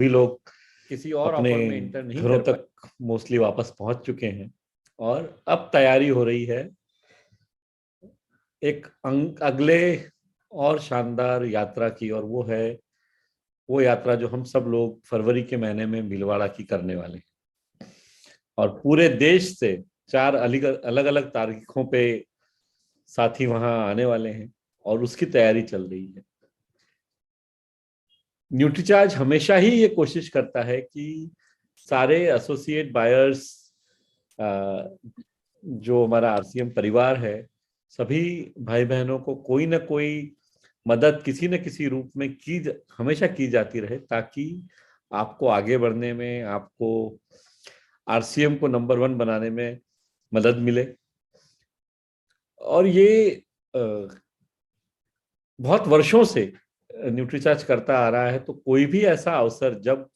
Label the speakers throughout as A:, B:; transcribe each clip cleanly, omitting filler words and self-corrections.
A: भी लोग
B: किसी और
A: अपने
B: ऑफर में एंटर नहीं
A: घरों
B: कर पाए।
A: तक मोस्टली वापस पहुंच चुके हैं और अब तैयारी हो रही है एक अगले और शानदार यात्रा की। और वो है वो यात्रा जो हम सब लोग फरवरी के महीने में भीलवाड़ा की करने वाले हैं। और पूरे देश से 4 अलग अलग तारीखों पे साथी वहां आने वाले हैं और उसकी तैयारी चल रही है। न्यूट्रीचार्ज हमेशा ही ये कोशिश करता है कि सारे एसोसिएट बायर्स, जो हमारा आरसीएम परिवार है, सभी भाई बहनों को कोई ना कोई मदद किसी न किसी रूप में हमेशा की जाती रहे, ताकि आपको आगे बढ़ने में, आपको आरसीएम को नंबर 1 बनाने में मदद मिले। और ये बहुत वर्षों से न्यूट्रीचार्ज करता आ रहा है। तो कोई भी ऐसा अवसर जब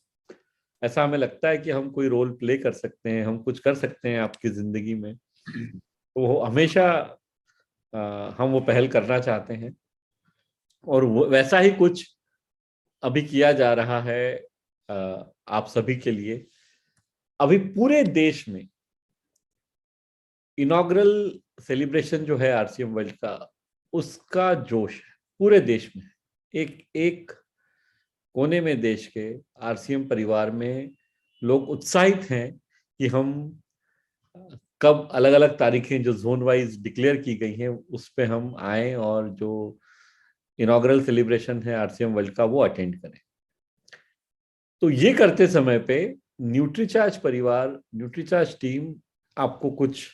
A: ऐसा हमें लगता है कि हम कोई रोल प्ले कर सकते हैं, हम कुछ कर सकते हैं आपकी जिंदगी में, तो वो हमेशा हम वो पहल करना चाहते हैं। और वैसा ही कुछ अभी किया जा रहा है आप सभी के लिए। अभी पूरे देश में इनॉग्रल सेलिब्रेशन जो है आरसीएम वर्ल्ड का, उसका जोश है पूरे देश में। एक एक कोने में देश के आरसीएम परिवार में लोग उत्साहित हैं कि हम कब अलग अलग तारीखें जो जोन वाइज डिक्लेयर की गई हैं उस पे हम आए और जो इनॉग्रल सेलिब्रेशन है आरसीएम वर्ल्ड का वो अटेंड करें। तो ये करते समय पे न्यूट्रीचार्ज परिवार, न्यूट्रीचार्ज टीम आपको कुछ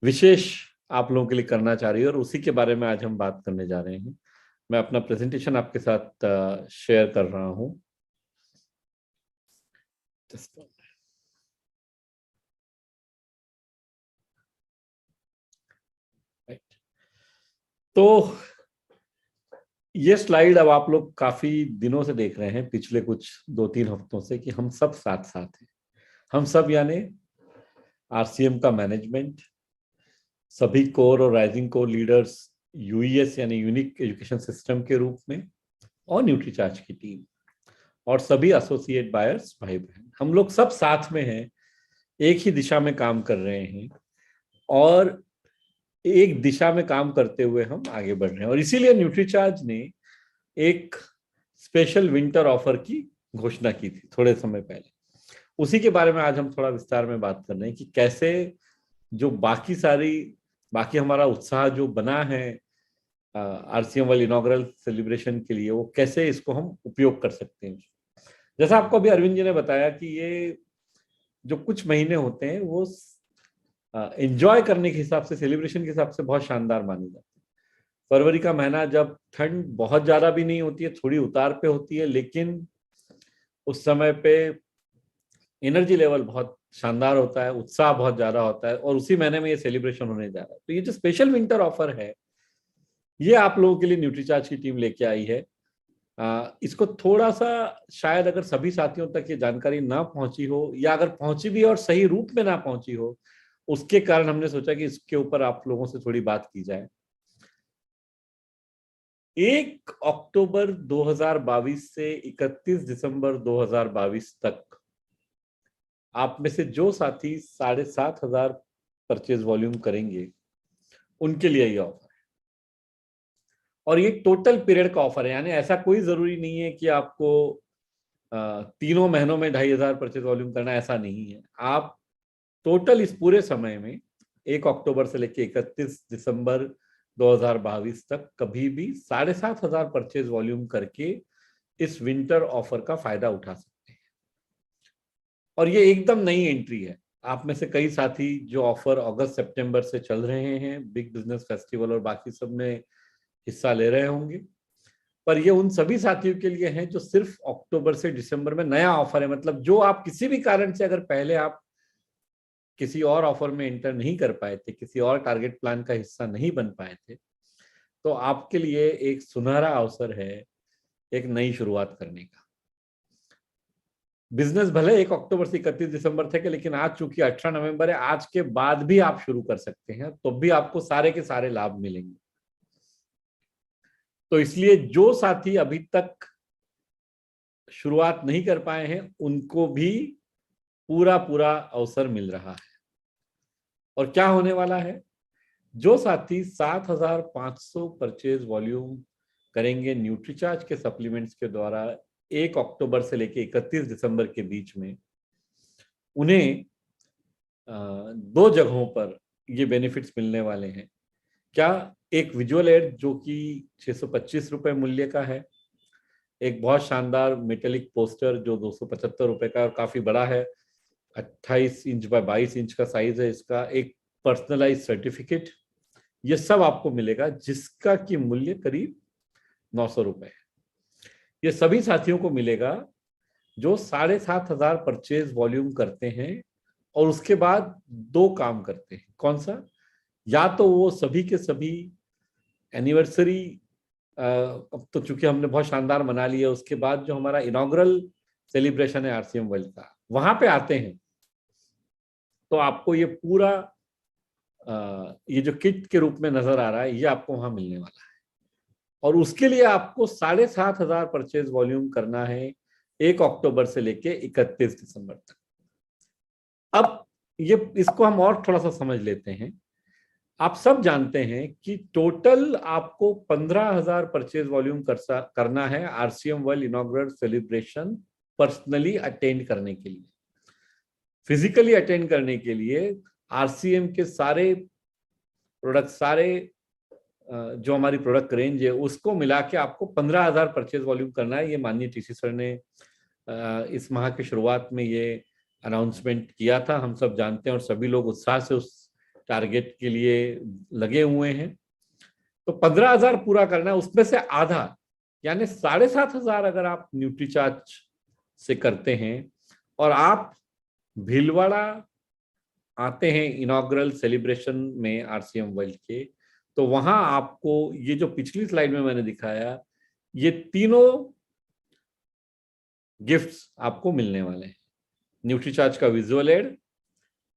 A: विशेष आप लोगों के लिए करना चाह रही है और उसी के बारे में आज हम बात करने जा रहे हैं। मैं अपना प्रेजेंटेशन आपके साथ शेयर कर रहा हूं। तो ये स्लाइड अब आप लोग काफी दिनों से देख रहे हैं, पिछले कुछ 2-3 हफ्तों से, कि हम सब साथ साथ हैं। हम सब यानी आरसीएम का मैनेजमेंट, सभी कोर और राइजिंग कोर लीडर्स, यूईएस यानी यूनिक एजुकेशन सिस्टम के रूप में, और न्यूट्रीचार्ज की टीम, और सभी एसोसिएट बायर्स भाई बहन, हम लोग सब साथ में हैं, एक ही दिशा में काम कर रहे हैं और एक दिशा में काम करते हुए हम आगे बढ़ रहे हैं। और इसीलिए न्यूट्रीचार्ज ने एक स्पेशल विंटर ऑफर की घोषणा की थी थोड़े समय पहले। उसी के बारे में आज हम थोड़ा विस्तार में बात कर रहे हैं कि कैसे जो बाकी हमारा उत्साह जो बना है आरसीएम वाली इनॉग्रल सेलिब्रेशन के लिए, वो कैसे इसको हम उपयोग कर सकते हैं। जैसा आपको अभी अरविंद जी ने बताया कि ये जो कुछ महीने होते हैं वो एंजॉय करने के हिसाब से, सेलिब्रेशन के हिसाब से बहुत शानदार माने जाते हैं। फरवरी का महीना जब ठंड बहुत ज्यादा भी नहीं होती है, थोड़ी उतार पे होती है, लेकिन उस समय पे एनर्जी लेवल बहुत शानदार होता है, उत्साह बहुत ज्यादा होता है, और उसी महीने में ये सेलिब्रेशन होने जा रहा है। तो ये जो स्पेशल विंटर ऑफर है, ये आप लोगों के लिए न्यूट्रीचार्ज की टीम लेके आई है। इसको थोड़ा सा शायद अगर सभी साथियों तक ये जानकारी ना पहुंची हो, या अगर पहुंची भी और सही रूप में ना पहुंची हो, उसके कारण हमने सोचा कि इसके ऊपर आप लोगों से थोड़ी बात की जाए। 1 अक्टूबर 2022 से 31 दिसंबर 2022 तक आप में से जो साथी 7,500 परचेज वॉल्यूम करेंगे, उनके लिए ये ऑफर है। और ये टोटल पीरियड का ऑफर है, यानी ऐसा कोई जरूरी नहीं है कि आपको तीनों महीनों में 2,500 परचेज वॉल्यूम करना, ऐसा नहीं है। आप टोटल इस पूरे समय में 1 अक्टूबर से लेकर 31 दिसंबर 2022 तक कभी भी 7,500 परचेज वॉल्यूम करके इस विंटर ऑफर का फायदा उठा सकते हैं। और ये एकदम नई एंट्री है। आप में से कई साथी जो ऑफर अगस्त सितंबर से चल रहे हैं, बिग बिजनेस फेस्टिवल और बाकी सब में हिस्सा ले रहे होंगे, पर ये उन सभी साथियों के लिए है जो सिर्फ अक्टूबर से दिसंबर में नया ऑफर है। मतलब जो आप किसी भी कारण से, अगर पहले आप किसी और ऑफर में एंटर नहीं कर पाए थे, किसी और टारगेट प्लान का हिस्सा नहीं बन पाए थे, तो आपके लिए एक सुनहरा अवसर है एक नई शुरुआत करने का। बिजनेस भले 1 अक्टूबर से 31 दिसंबर तक है, लेकिन आज चूंकि 18 नवंबर है, आज के बाद भी आप शुरू कर सकते हैं, तो भी आपको सारे के सारे लाभ मिलेंगे। तो इसलिए जो साथी अभी तक शुरुआत नहीं कर पाए हैं उनको भी पूरा पूरा अवसर मिल रहा है। और क्या होने वाला है, जो साथी 7,500 परचेज वॉल्यूम करेंगे न्यूट्रीचार्ज के सप्लीमेंट्स के द्वारा 1 अक्टूबर से लेकर 31 दिसंबर के बीच में, उन्हें 2 जगहों पर ये बेनिफिट्स मिलने वाले हैं। क्या, एक विजुअल एड जो कि 625 रुपए मूल्य का है, एक बहुत शानदार मेटेलिक पोस्टर जो 275 रुपए का और काफी बड़ा है, 28 इंच बाय 22 इंच का साइज है इसका, एक पर्सनलाइज सर्टिफिकेट, ये सब आपको मिलेगा जिसका की मूल्य करीब 900 रुपए है। ये सभी साथियों को मिलेगा जो 7,500 परचेज वॉल्यूम करते हैं और उसके बाद 2 काम करते हैं। कौन सा? या तो वो सभी के सभी एनिवर्सरी, अब तो चूंकि हमने बहुत शानदार मना लिया, उसके बाद जो हमारा इनॉग्रल सेलिब्रेशन है आरसीएम वर्ल्ड का, वहां पे आते हैं तो आपको ये पूरा ये जो किट के रूप में नजर आ रहा है ये आपको वहां मिलने वाला है। और उसके लिए आपको 7,500 परचेज वॉल्यूम करना है 1 अक्टूबर से लेके 31 दिसंबर तक। अब ये इसको हम और थोड़ा सा समझ लेते हैं। आप सब जानते हैं कि टोटल आपको 15,000 परचेज वॉल्यूम करना है RCM world inaugural celebration personally attend करने के लिए। फिजिकली अटेंड करने के लिए आरसीएम के सारे प्रोडक्ट, सारे जो हमारी प्रोडक्ट रेंज है उसको मिला के आपको 15,000 परचेज वॉल्यूम करना है। ये माननीय टीसी सर ने इस माह की शुरुआत में ये अनाउंसमेंट किया था, हम सब जानते हैं और सभी लोग उत्साह से उस टारगेट के लिए लगे हुए हैं। तो 15,000 पूरा करना है, उसमें से आधा यानी 7,500 अगर आप न्यूट्रीचार्ज से करते हैं और आप भीलवाड़ा आते हैं इनॉग्रल सेलिब्रेशन में आरसीएम वर्ल्ड के, तो वहां आपको ये जो पिछली स्लाइड में मैंने दिखाया ये तीनों गिफ्ट्स आपको मिलने वाले हैं। न्यूट्रीचार्ज का विजुअल एड,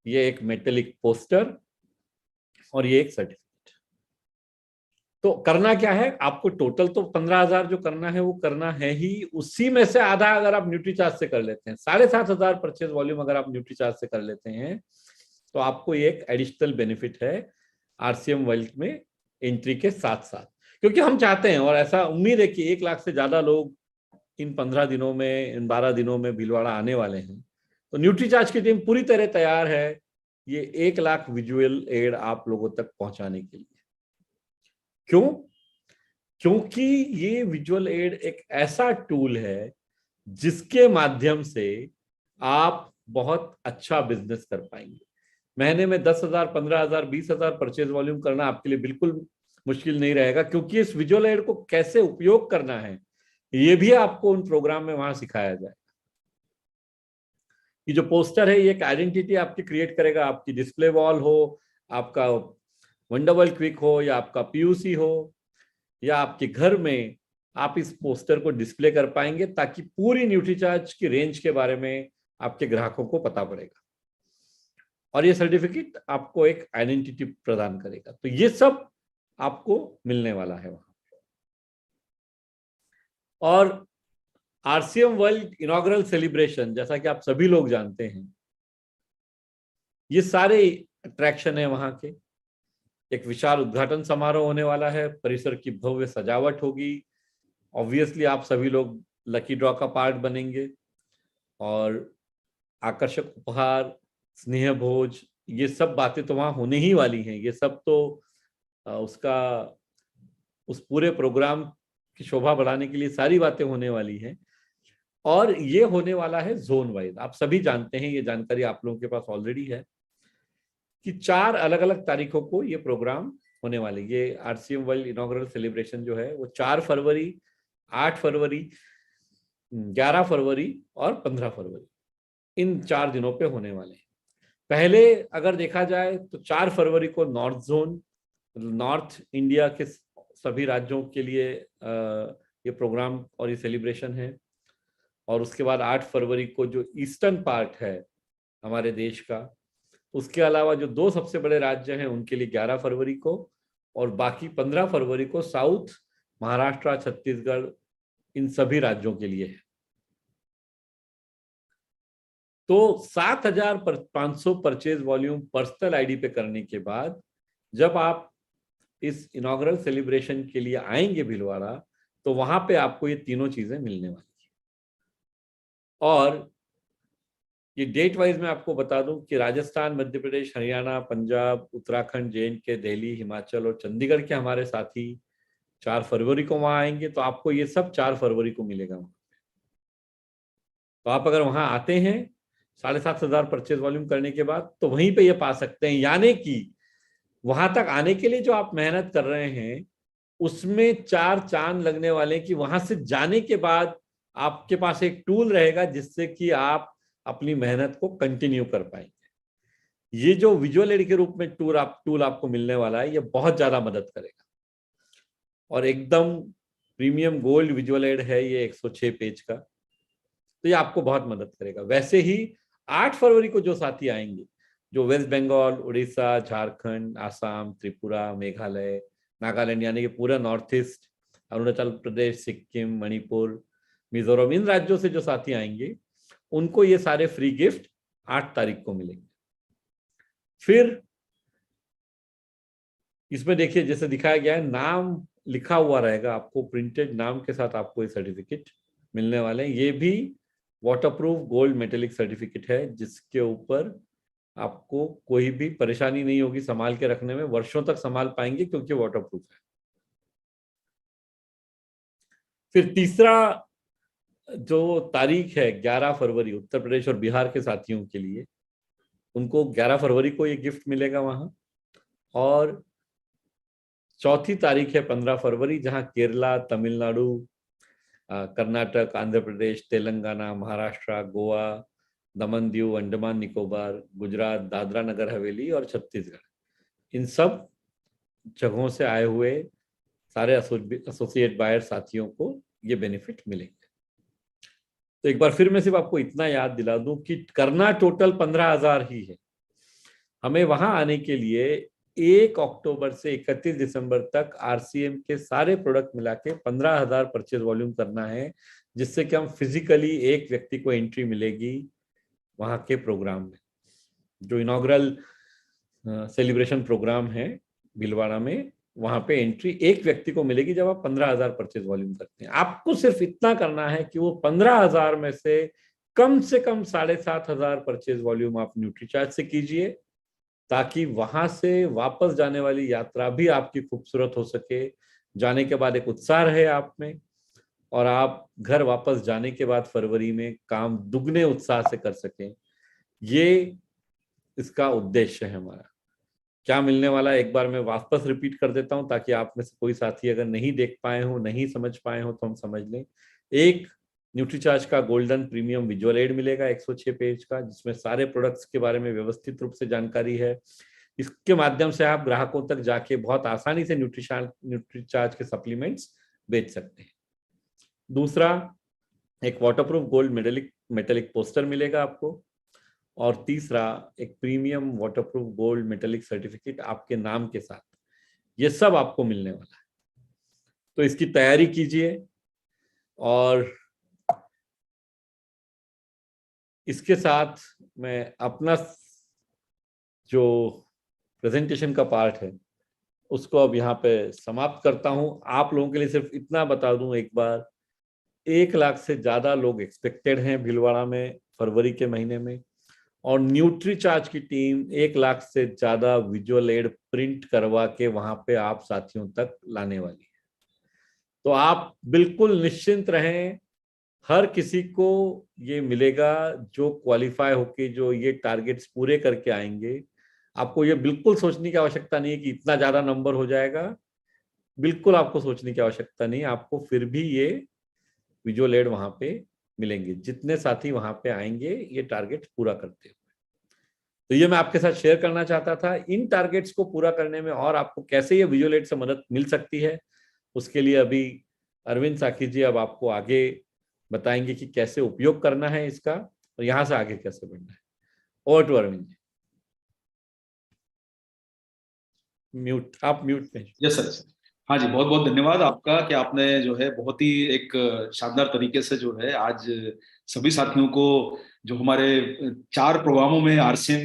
A: ये एक मेटेलिक पोस्टर और ये एक सर्टिफिकेट। तो करना क्या है आपको, टोटल तो 15,000 जो करना है वो करना है ही, उसी में से आधा अगर आप न्यूट्रीचार्ज से कर लेते हैं, 7,500 परचेज वॉल्यूम अगर आप न्यूट्रीचार्ज से कर लेते हैं तो आपको ये एक एडिशनल बेनिफिट है आरसीएम वर्ल्ड में एंट्री के साथ साथ। क्योंकि हम चाहते हैं और ऐसा उम्मीद है कि 1 लाख से ज्यादा लोग इन 15 दिनों में, इन 12 दिनों में भीलवाड़ा आने वाले हैं। तो न्यूट्रीचार्ज की टीम पूरी तरह तैयार है ये 1 लाख विजुअल एड आप लोगों तक पहुंचाने के लिए। क्यों? क्योंकि ये विजुअल एड एक ऐसा टूल है जिसके माध्यम से आप बहुत अच्छा बिजनेस कर पाएंगे। महीने में 10,000, 15,000, 20,000 परचेज वॉल्यूम करना आपके लिए बिल्कुल मुश्किल नहीं रहेगा, क्योंकि इस विजुअल एड को कैसे उपयोग करना है ये भी आपको उन प्रोग्राम में वहां सिखाया जाए। ये जो पोस्टर है ये एक आइडेंटिटी आपकी क्रिएट करेगा, आपकी डिस्प्ले वॉल हो, आपका वंडरवर्ल्ड क्विक हो या आपका पीयूसी हो या आपके घर में, आप इस पोस्टर को डिस्प्ले कर पाएंगे ताकि पूरी न्यूट्रीचार्ज की रेंज के बारे में आपके ग्राहकों को पता पड़ेगा। और ये सर्टिफिकेट आपको एक आइडेंटिटी प्रदान करेगा। तो ये सब आपको मिलने वाला है वहां। और आरसीएम वर्ल्ड इनॉग्रल सेलिब्रेशन, जैसा कि आप सभी लोग जानते हैं, ये सारे अट्रैक्शन है वहां के। एक विशाल उद्घाटन समारोह होने वाला है, परिसर की भव्य सजावट होगी, ऑब्वियसली आप सभी लोग लकी ड्रॉ का पार्ट बनेंगे और आकर्षक उपहार, स्नेह भोज, ये सब बातें तो वहां होने ही वाली हैं। ये सब तो उसका, उस पूरे प्रोग्राम की शोभा बढ़ाने के लिए सारी बातें होने वाली हैं। और ये होने वाला है जोन वाइज। आप सभी जानते हैं, ये जानकारी आप लोगों के पास ऑलरेडी है कि 4 अलग अलग तारीखों को ये प्रोग्राम होने वाले। ये आरसीएम वर्ल्ड इनॉग्रल सेलिब्रेशन जो है वो 4 फरवरी, 8 फरवरी, 11 फरवरी और 15 फरवरी, इन 4 दिनों पे होने वाले हैं। पहले अगर देखा जाए तो 4 फरवरी को नॉर्थ जोन, नॉर्थ इंडिया के सभी राज्यों के लिए ये प्रोग्राम और ये सेलिब्रेशन है। और उसके बाद 8 फरवरी को जो ईस्टर्न पार्ट है हमारे देश का, उसके अलावा जो 2 सबसे बड़े राज्य हैं उनके लिए 11 फरवरी को, और बाकी 15 फरवरी को साउथ, महाराष्ट्र, छत्तीसगढ़, इन सभी राज्यों के लिए है। तो 7,500 परचेज वॉल्यूम पर्सनल आईडी पे करने के बाद जब आप इस इनॉग्रल सेलिब्रेशन के लिए आएंगे भीलवाड़ा, तो वहां पे आपको ये तीनों चीजें मिलने वाली है। और ये डेट वाइज मैं आपको बता दूं कि राजस्थान, मध्य प्रदेश, हरियाणा, पंजाब, उत्तराखंड, जे-एंड-के, दिल्ली, हिमाचल और चंडीगढ़ के हमारे साथी 4 फरवरी को वहां आएंगे, तो आपको ये सब 4 फरवरी को मिलेगा वहां। तो आप अगर वहां आते हैं 7,500 परचेज वॉल्यूम करने के बाद, तो वहीं पे ये पा सकते हैं। यानी कि वहां तक आने के लिए जो आप मेहनत कर रहे हैं उसमें 4 चांद लगने वाले, कि वहां से जाने के बाद आपके पास एक टूल रहेगा जिससे कि आप अपनी मेहनत को कंटिन्यू कर पाएंगे। ये जो विजुअल एड के रूप में टूल आपको मिलने वाला है, ये बहुत ज्यादा मदद करेगा और एकदम प्रीमियम गोल्ड विजुअल एड है ये 106 पेज का, तो ये आपको बहुत मदद करेगा। वैसे ही 8 फरवरी को जो साथी आएंगे, जो वेस्ट बंगाल, उड़ीसा, झारखंड, आसाम, त्रिपुरा, मेघालय, नागालैंड, यानी कि पूरा नॉर्थ ईस्ट, अरुणाचल प्रदेश, सिक्किम, मणिपुर, मिजोरम, इन राज्यों से जो साथी आएंगे उनको ये सारे फ्री गिफ्ट 8 तारीख को मिलेंगे। फिर इसमें देखिए जैसे दिखाया गया है, नाम लिखा हुआ रहेगा, आपको प्रिंटेड नाम के साथ आपको ये सर्टिफिकेट मिलने वाले हैं। ये भी वाटरप्रूफ गोल्ड मेटेलिक सर्टिफिकेट है, जिसके ऊपर आपको कोई भी परेशानी नहीं होगी संभाल के रखने में, वर्षों तक संभाल पाएंगे क्योंकि वाटरप्रूफ है। फिर तीसरा जो तारीख है 11 फरवरी, उत्तर प्रदेश और बिहार के साथियों के लिए, उनको 11 फरवरी को ये गिफ्ट मिलेगा वहां। और चौथी तारीख है 15 फरवरी, जहां केरला, तमिलनाडु, कर्नाटक, आंध्र प्रदेश, तेलंगाना, महाराष्ट्र, गोवा, दमन दीव, अंडमान निकोबार, गुजरात, दादरा नगर हवेली और छत्तीसगढ़, इन सब जगहों से आए हुए सारे एसोसिएट बायर साथियों को ये बेनिफिट मिलेंगे। तो एक बार फिर मैं सिर्फ आपको इतना याद दिला दूं कि करना टोटल 15,000 ही है। हमें वहां आने के लिए 1 अक्टूबर से 31 दिसंबर तक आरसीएम के सारे प्रोडक्ट मिला के 15,000 परचेज वॉल्यूम करना है, जिससे कि हम फिजिकली एक व्यक्ति को एंट्री मिलेगी वहां के प्रोग्राम में। जो इनॉग्रल सेलिब्रेशन प्रोग्राम है भीलवाड़ा में, वहां पे एंट्री एक व्यक्ति को मिलेगी जब आप 15,000 परचेज वॉल्यूम करते हैं। आपको सिर्फ इतना करना है कि वो 15,000 में से कम 7,500 परचेज वॉल्यूम आप न्यूट्रीचार्ज से कीजिए, ताकि वहां से वापस जाने वाली यात्रा भी आपकी खूबसूरत हो सके, जाने के बाद एक उत्साह रहे आप में, और आप घर वापस जाने के बाद फरवरी में काम दुगने उत्साह से कर सकें। ये इसका उद्देश्य है हमारा। क्या मिलने वाला है एक बार मैं वापस रिपीट कर देता हूं, ताकि आप में से कोई साथी अगर नहीं देख पाए हो, नहीं समझ पाए हो, तो हम समझ लें। एक, न्यूट्रीचार्ज का गोल्डन प्रीमियम विजुअल एड मिलेगा 106 पेज का, जिसमें सारे प्रोडक्ट्स के बारे में व्यवस्थित रूप से जानकारी है। इसके माध्यम से आप ग्राहकों तक जाके बहुत आसानी से न्यूट्रीचार्ज के सप्लीमेंट्स बेच सकते हैं। दूसरा, एक वाटरप्रूफ गोल्ड मेटेलिक पोस्टर मिलेगा आपको। और तीसरा, एक premium waterproof gold metallic certificate आपके नाम के साथ। ये सब आपको मिलने वाला है, तो इसकी तैयारी कीजिए। और इसके साथ मैं अपना जो प्रेजेंटेशन का पार्ट है उसको अब यहाँ पे समाप्त करता हूं। आप लोगों के लिए सिर्फ इतना बता दूं एक बार, 1 लाख से ज्यादा लोग एक्सपेक्टेड हैं भीलवाड़ा में फरवरी के महीने में, और न्यूट्रीचार्ज की टीम 1 लाख से ज्यादा विजुअल एड प्रिंट करवा के वहां पे आप साथियों तक लाने वाली है। तो आप बिल्कुल निश्चिंत रहें, हर किसी को ये मिलेगा जो क्वालिफाई होके, जो ये टारगेट्स पूरे करके आएंगे। आपको ये बिल्कुल सोचने की आवश्यकता नहीं है कि इतना ज्यादा नंबर हो जाएगा, बिल्कुल आपको सोचने की आवश्यकता नहीं, आपको फिर भी ये विजुअल एड वहां पे मिलेंगे जितने साथी वहां पे आएंगे ये टारगेट पूरा करते हुए। तो ये मैं आपके साथ शेयर करना चाहता था। इन टारगेट्स को पूरा करने में और आपको कैसे ये विजुअल एड से मदद मिल सकती है, उसके लिए अभी अरविंद साकी जी अब आपको आगे बताएंगे कि कैसे उपयोग करना है इसका और यहाँ से आगे कैसे बढ़ना है। Over to Arvind ji. Mute, आप म्यूट पे।
B: Yes sir. हाँ जी, बहुत बहुत धन्यवाद आपका कि आपने जो है बहुत ही एक शानदार तरीके से जो है आज सभी साथियों को जो हमारे 4 प्रोग्रामों में आरसीएम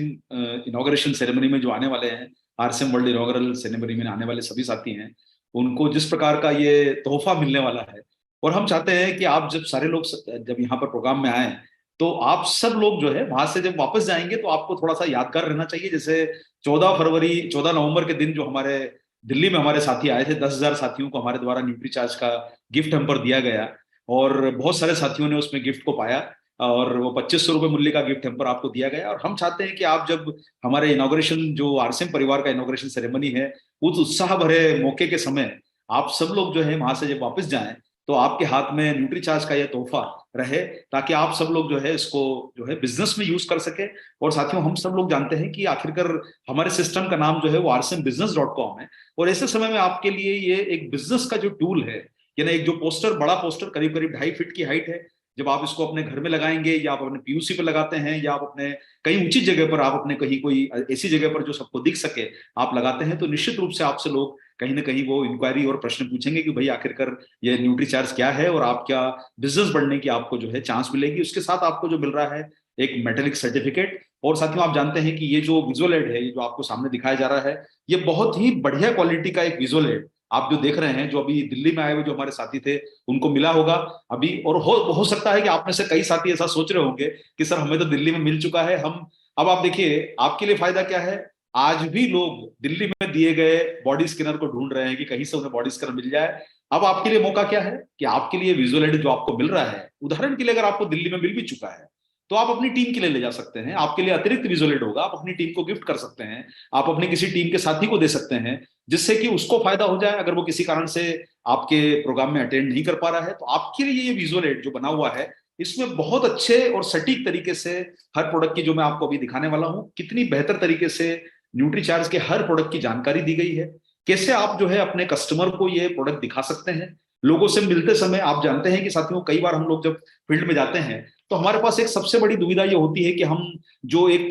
B: इनॉग्रेशन सेरेमनी में जो आने वाले हैं, आरसीएम वर्ल्ड इनॉग्रल सेरेमनी में आने वाले सभी साथी हैं, उनको जिस प्रकार का ये तोहफा मिलने वाला है, और हम चाहते हैं कि आप जब सारे लोग जब यहाँ पर प्रोग्राम में आए, तो आप सब लोग जो है वहां से जब वापस जाएंगे तो आपको थोड़ा सा यादगार रहना चाहिए। जैसे 14 नवंबर के दिन जो हमारे दिल्ली में हमारे साथी आए थे, 10,000 साथियों को हमारे द्वारा न्यूट्रीचार्ज का गिफ्ट हम पर दिया गया, और बहुत सारे साथियों ने उसमें गिफ्ट को पाया, और वो 2500 रुपये मूल्य का गिफ्ट हम पर आपको दिया गया। और हम चाहते हैं कि आप जब हमारे इनॉग्रेशन, जो आरसीएम परिवार का इनॉग्रेशन सेरेमनी है, उस उत्साह भरे मौके के समय आप सब लोग जो है वहां से जब वापस जाएं, तो आपके हाथ में न्यूट्रीचार्ज का यह तोहफा रहे, ताकि आप सब लोग जो है इसको जो है बिजनेस में यूज कर सके। और साथियों, हम सब लोग जानते हैं कि आखिरकार हमारे सिस्टम का नाम जो है वो rcmbusiness.com है, और ऐसे समय में आपके लिए ये एक बिजनेस का जो टूल है, यानी एक जो पोस्टर, बड़ा पोस्टर करीब करीब 2.5 फीट की हाइट है, जब आप इसको अपने घर में लगाएंगे, या आप अपने पीयूसी पे लगाते हैं, या आप अपने कहीं उचित जगह पर, आप अपने कहीं कोई ऐसी जगह पर जो सबको दिख सके आप लगाते हैं, तो निश्चित रूप से आपसे लोग कहीं ना कहीं वो इंक्वायरी और प्रश्न पूछेंगे कि भाई आखिरकार ये न्यूट्रीचार्ज क्या है, और आप क्या बिजनेस बढ़ने की आपको जो है चांस मिलेगी। उसके साथ आपको जो मिल रहा है एक मेटेलिक सर्टिफिकेट। और साथियों, आप जानते हैं कि ये जो विजुअल एड है, ये जो आपको सामने दिखाया जा रहा है, ये बहुत ही बढ़िया क्वालिटी का एक विजुअल एड आप जो देख रहे हैं, जो अभी दिल्ली में आए हुए जो हमारे साथी थे उनको मिला होगा अभी। और हो सकता है कि आप में से कई साथी ऐसा सोच रहे होंगे कि सर हमें तो दिल्ली में मिल चुका है, हम अब आप देखिए आपके लिए फायदा क्या है। आज भी लोग दिल्ली में दिए गए बॉडी स्कैनर को ढूंढ रहे हैं कि कहीं से उन्हें बॉडी स्कैनर मिल जाए। अब आपके लिए मौका क्या है कि आपके लिए विजुअल एड जो आपको मिल रहा है, उदाहरण के लिए अगर आपको दिल्ली में मिल भी चुका है, तो आप अपनी टीम के लिए ले जा सकते हैं। आपके लिए अतिरिक्त विजुअल एड होगा, आप अपनी टीम को गिफ्ट कर सकते हैं, आप अपनी किसी टीम के साथी को दे सकते हैं, जिससे कि उसको फायदा हो जाए अगर वो किसी कारण से आपके प्रोग्राम में अटेंड नहीं कर पा रहा है। तो आपके लिए ये विजुअल एड जो बना हुआ है, इसमें बहुत अच्छे और सटीक तरीके से हर प्रोडक्ट की, जो मैं आपको अभी दिखाने वाला हूं, कितनी बेहतर तरीके से न्यूट्रीचार्ज के हर प्रोडक्ट की जानकारी दी गई है। कैसे आप जो है अपने कस्टमर को ये प्रोडक्ट दिखा सकते हैं। लोगों से मिलते समय आप जानते हैं कि साथियों, कई बार हम लोग जब फील्ड में जाते हैं तो हमारे पास एक सबसे बड़ी दुविधा ये होती है कि हम जो एक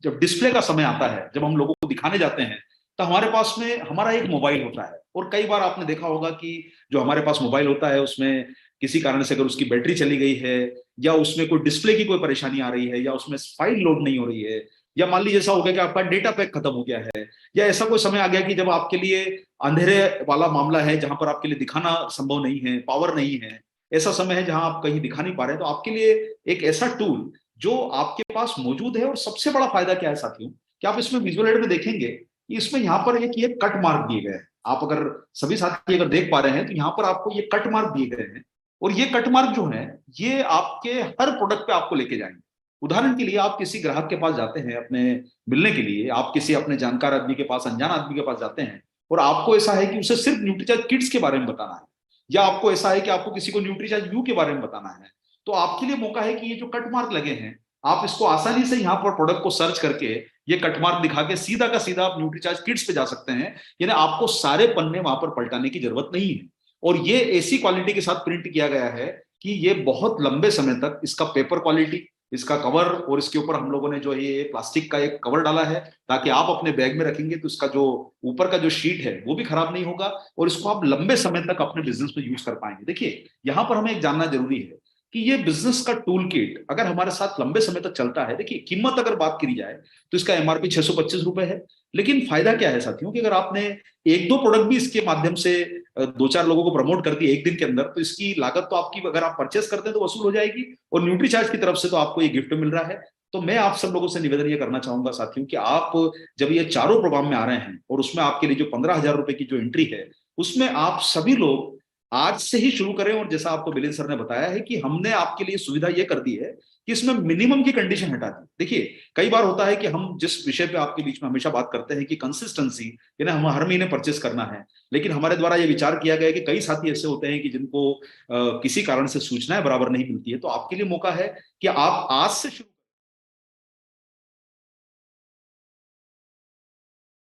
B: जब डिस्प्ले का समय आता है, जब हम लोगों को दिखाने जाते हैं, तो हमारे पास में हमारा एक मोबाइल होता है, और कई बार आपने देखा होगा कि जो हमारे पास मोबाइल होता है उसमें किसी कारण से अगर उसकी बैटरी चली गई है, या उसमें कोई डिस्प्ले की कोई परेशानी आ रही है, या उसमें फाइल लोड नहीं हो रही है, या मान लीजिए ऐसा हो गया कि आपका डेटा पैक खत्म हो गया है, या ऐसा कोई समय आ गया कि जब आपके लिए अंधेरे वाला मामला है, जहां पर आपके लिए दिखाना संभव नहीं है, पावर नहीं है, ऐसा समय है जहां आप कहीं दिखा नहीं पा रहे, तो आपके लिए एक ऐसा टूल जो आपके पास मौजूद है। और सबसे बड़ा फायदा क्या है साथियों, कि आप इसमें विजुअल एड में देखेंगे कि इसमें यहाँ पर एक ये कट मार्क दिए गए हैं। आप अगर सभी साथी अगर देख पा रहे हैं तो यहाँ पर आपको ये कट मार्क दिए गए हैं, और ये कट मार्क जो है ये आपके हर प्रोडक्ट पे आपको लेके जाएंगे। उदाहरण के लिए आप किसी ग्राहक के पास जाते हैं अपने मिलने के लिए, आप किसी अपने जानकार आदमी के पास, अनजान आदमी के पास जाते हैं, और आपको ऐसा है कि उसे सिर्फ न्यूट्रीचार्ज किड्स के बारे में बताना है, या आपको ऐसा है कि आपको किसी को न्यूट्रीचार्ज यू के बारे में बताना है, तो आपके लिए मौका है कि ये जो कट मार्क लगे हैं, आप इसको आसानी से यहाँ पर प्रोडक्ट को सर्च करके ये कट मार्क दिखा के सीधा का सीधा आप न्यूट्रीचार्ज किड्स पे जा सकते हैं। यानी आपको सारे पन्ने वहां पर पलटाने की जरूरत नहीं है, और ये ऐसी क्वालिटी के साथ प्रिंट किया गया है कि ये बहुत लंबे समय तक, इसका पेपर क्वालिटी, इसका कवर, और इसके ऊपर हम लोगों ने जो ये प्लास्टिक का एक कवर डाला है, ताकि आप अपने बैग में रखेंगे तो इसका जो ऊपर का जो शीट है वो भी खराब नहीं होगा, और इसको आप लंबे समय तक अपने बिजनेस में यूज कर पाएंगे। देखिए, यहां पर हमें एक जानना जरूरी है कि ये बिजनेस का टूल किट अगर हमारे साथ लंबे समय तक चलता है, देखिए कीमत अगर बात करी जाए तो इसका एमआरपी 625 रुपए है, लेकिन फायदा क्या है साथियों कि अगर आपने एक दो प्रोडक्ट भी इसके माध्यम से 2-4 लोगों को प्रमोट कर दिए एक दिन के अंदर, तो इसकी लागत तो आपकी, अगर आप परचेस करते हैं तो वसूल हो जाएगी, और न्यूट्रीचार्ज की तरफ से तो आपको ये गिफ्ट मिल रहा है। तो मैं आप सब लोगों से निवेदन ये करना चाहूंगा साथियों कि आप जब ये चारों प्रोग्राम में आ रहे हैं, और उसमें आपके लिए जो 15,000 रुपए की जो एंट्री है, उसमें आप सभी लोग आज से ही शुरू करें। और जैसा आपको मिलिंद सर ने बताया है कि हमने आपके लिए सुविधा ये कर दी है कि इसमें मिनिमम की कंडीशन हटा दी। देखिए, कई बार होता है कि हम जिस विषय पे आपके बीच में हमेशा बात करते हैं कि कंसिस्टेंसी, यानी हम हर महीने परचेस करना है, लेकिन हमारे द्वारा ये विचार किया गया है कि कई साथी ऐसे होते हैं कि जिनको किसी कारण से सूचनाएं बराबर नहीं मिलती है, तो आपके लिए मौका है कि आप आज से शुरू